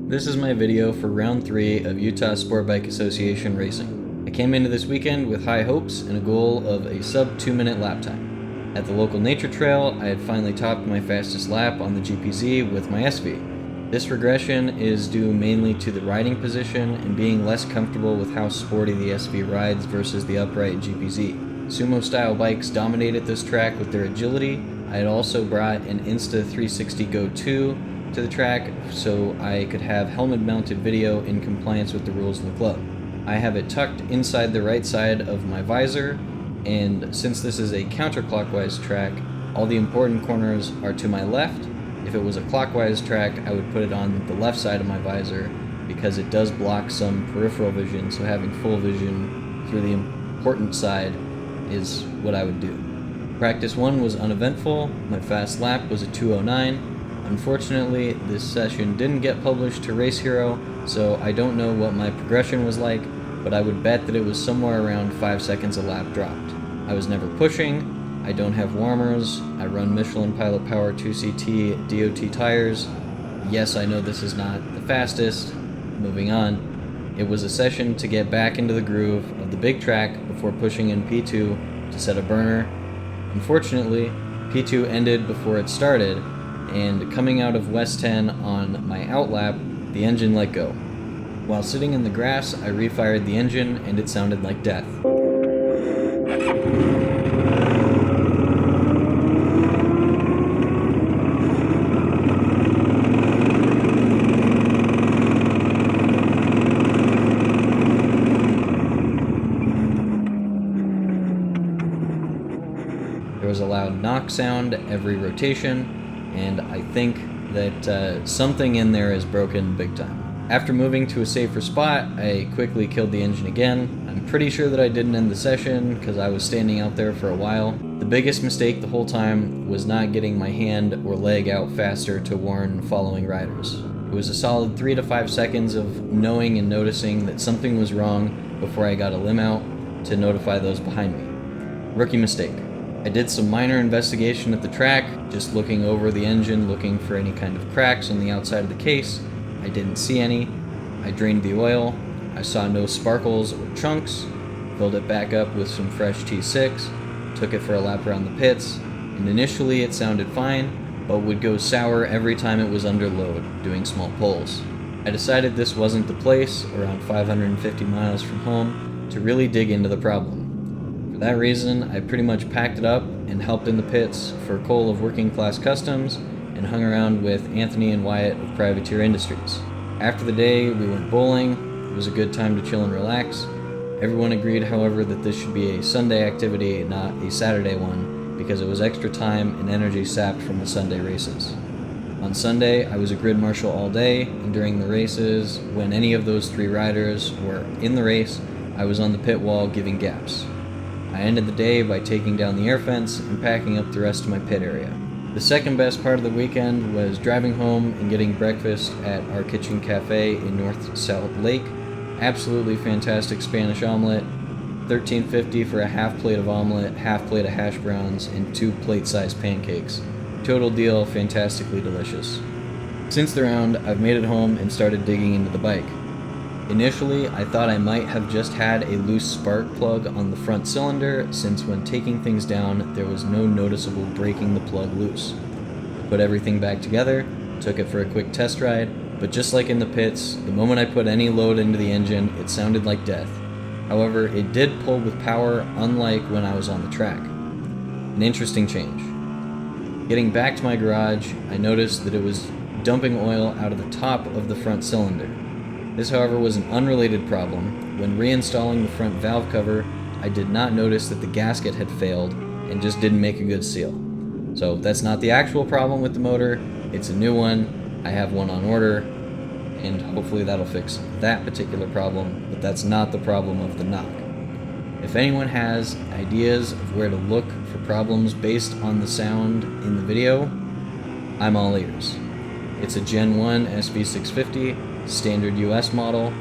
This is my video for round 3 of Utah Sport Bike Association racing. I came into this weekend with high hopes and a goal of a sub 2-minute lap time. At the local nature trail, I had finally topped my fastest lap on the GPZ with my SV. This regression is due mainly to the riding position and being less comfortable with how sporty the SV rides versus the upright GPZ. Sumo-style bikes dominated this track with their agility. I had also brought an Insta 360 Go 2 to the track so I could have helmet-mounted video in compliance with the rules of the club. I have it tucked inside the right side of my visor, and since this is a counterclockwise track, all the important corners are to my left. If it was a clockwise track, I would put it on the left side of my visor because it does block some peripheral vision, so having full vision through the important side is what I would do. Practice 1 was uneventful. My fast lap was a 2:09. Unfortunately, this session didn't get published to Race Hero, so I don't know what my progression was like, but I would bet that it was somewhere around 5 seconds a lap dropped. I was never pushing, I don't have warmers, I run Michelin Pilot Power 2CT DOT tires. Yes, I know this is not the fastest. Moving on. It was a session to get back into the groove of the big track before pushing in P2 to set a burner. Unfortunately, P2 ended before it started, and coming out of West 10 on my outlap, the engine let go. While sitting in the grass, I refired the engine and it sounded like death. There was a loud knock sound every rotation, and I think that something in there is broken big time. After moving to a safer spot, I quickly killed the engine again. I'm pretty sure that I didn't end the session because I was standing out there for a while. The biggest mistake the whole time was not getting my hand or leg out faster to warn following riders. It was a solid 3 to 5 seconds of knowing and noticing that something was wrong before I got a limb out to notify those behind me. Rookie mistake. I did some minor investigation at the track, just looking over the engine, looking for any kind of cracks on the outside of the case. I didn't see any. I drained the oil. I saw no sparkles or chunks. Filled it back up with some fresh T6. Took it for a lap around the pits, and initially it sounded fine, but would go sour every time it was under load, doing small pulls. I decided this wasn't the place, around 550 miles from home, to really dig into the problem. For that reason, I pretty much packed it up and helped in the pits for Cole of Working Class Customs and hung around with Anthony and Wyatt of Privateer Industries. After the day, we went bowling. It was a good time to chill and relax. Everyone agreed, however, that this should be a Sunday activity, not a Saturday one, because it was extra time and energy sapped from the Sunday races. On Sunday, I was a grid marshal all day, and during the races, when any of those 3 riders were in the race, I was on the pit wall giving gaps. I ended the day by taking down the air fence and packing up the rest of my pit area. The second best part of the weekend was driving home and getting breakfast at our kitchen cafe in North Salt Lake. Absolutely fantastic Spanish omelet, $13.50 for a half plate of omelet, half plate of hash browns, and 2 plate-sized pancakes. Total deal, fantastically delicious. Since the round, I've made it home and started digging into the bike. Initially, I thought I might have just had a loose spark plug on the front cylinder, since when taking things down, there was no noticeable breaking the plug loose. I put everything back together, took it for a quick test ride, but just like in the pits, the moment I put any load into the engine, it sounded like death. However, it did pull with power, unlike when I was on the track. An interesting change. Getting back to my garage, I noticed that it was dumping oil out of the top of the front cylinder. This, however, was an unrelated problem. When reinstalling the front valve cover, I did not notice that the gasket had failed and just didn't make a good seal. So that's not the actual problem with the motor, it's a new one. I have one on order, and hopefully that'll fix that particular problem, but that's not the problem of the knock. If anyone has ideas of where to look for problems based on the sound in the video, I'm all ears. It's a Gen 1 SV650, standard US model,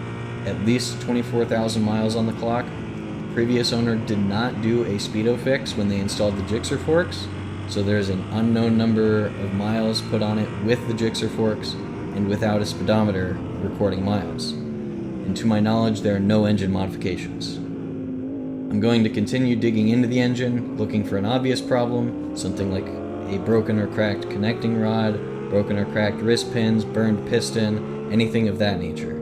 at least 24,000 miles on the clock. The previous owner did not do a speedo fix when they installed the Gixxer forks, so there's an unknown number of miles put on it with the Gixxer forks. and without a speedometer recording miles. And to my knowledge, there are no engine modifications. I'm going to continue digging into the engine, looking for an obvious problem, something like a broken or cracked connecting rod, broken or cracked wrist pins, burned piston, anything of that nature.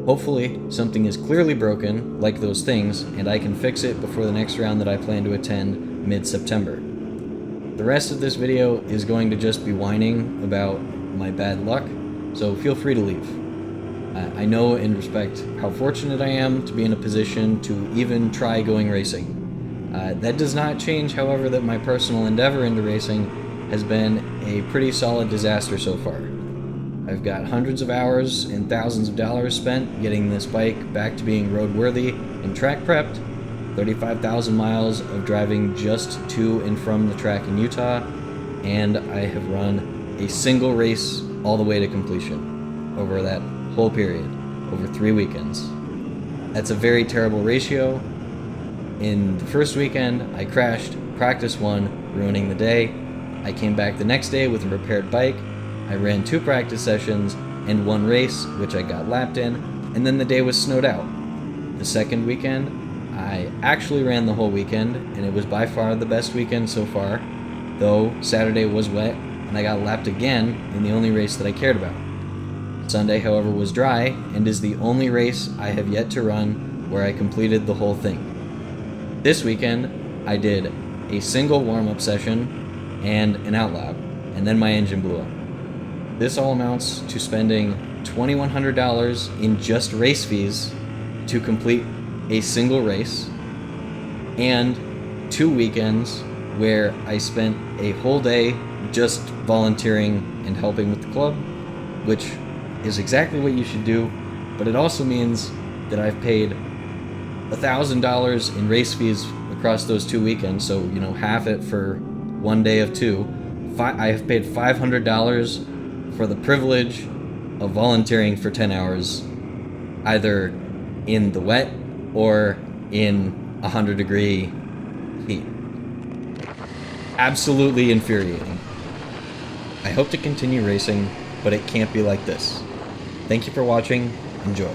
Hopefully, something is clearly broken, like those things, and I can fix it before the next round that I plan to attend mid-September. The rest of this video is going to just be whining about my bad luck, so feel free to leave. I know and respect how fortunate I am to be in a position to even try going racing. That does not change, however, that my personal endeavor into racing has been a pretty solid disaster so far. I've got hundreds of hours and thousands of dollars spent getting this bike back to being roadworthy and track prepped, 35,000 miles of driving just to and from the track in Utah, and I have run a single race all the way to completion over that whole period, over 3 weekends. That's a very terrible ratio. In the first weekend, I crashed practice 1, ruining the day. I came back the next day with a repaired bike. I ran 2 practice sessions and 1 race, which I got lapped in, and then the day was snowed out. The second weekend, I actually ran the whole weekend, and it was by far the best weekend so far, though Saturday was wet, and I got lapped again in the only race that I cared about. Sunday, however, was dry, and is the only race I have yet to run where I completed the whole thing. This weekend, I did a single warm-up session and an outlap, and then my engine blew up. This all amounts to spending $2,100 in just race fees to complete a single race, and 2 weekends where I spent a whole day just volunteering and helping with the club, which is exactly what you should do, but it also means that I've paid $1,000 in race fees across those 2 weekends, so half it for 1 day of 2. I have paid $500 for the privilege of volunteering for 10 hours, either in the wet or in 100-degree heat. Absolutely infuriating. I hope to continue racing, but it can't be like this. Thank you for watching. Enjoy.